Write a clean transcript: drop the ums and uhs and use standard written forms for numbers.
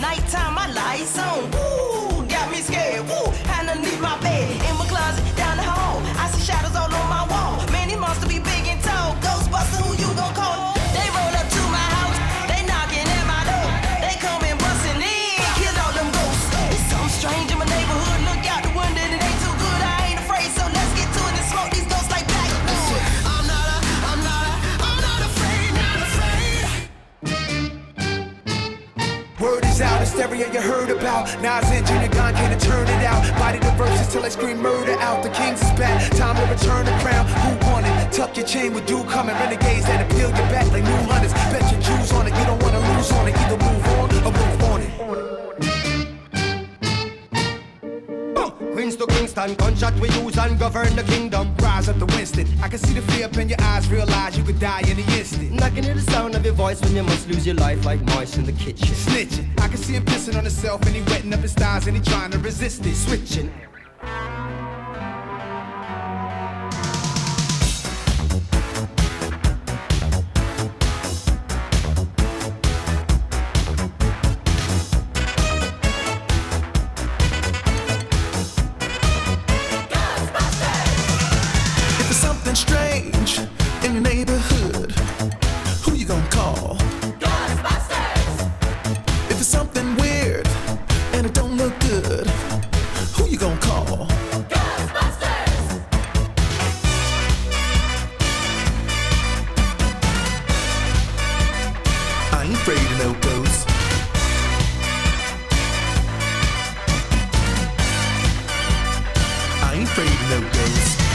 Nighttime, my lights on. Woo, got me scared. Woo, hand underneath my bed. In my closet, down the hall. I see shadows all on my wall. Man, these monsters be big and tall. Ghostbusters, who you gon' call? They roll up to my house. They knocking at my door. They coming busting in. Kill all them ghosts. It's something strange in my neighborhood. Look out the window, it ain't too good. I ain't afraid, so let's get to it and smoke these ghosts like backwood. I'm not afraid, not afraid. Word is out, hysteria you heard about. Nas and Junior Gone can't turn it out. Body the verses till I scream murder out. The kings is back, time to return the crown. Who won it? Tuck your chain with dew coming. Renegades that appeal your back like new hunters. Bet your Jews on it, you don't wanna lose on it. Either move on or move on it. Queens to Kingston, gunshot we use and govern the kingdom. Rise up to Winston. I can see the fear up in your eyes. Realize you could die in an instant. I can hear the sound of your voice when you must lose your life like mice in the kitchen. Snitching. I can see him pissing on himself and he wetting up his thighs and he trying to resist it. Switching. Strange in your neighborhood, who you gonna call? Ghostbusters! If it's something weird and it don't look good, who you gonna call? Ghostbusters! I ain't afraid of no ghosts. I ain't afraid of no ghosts.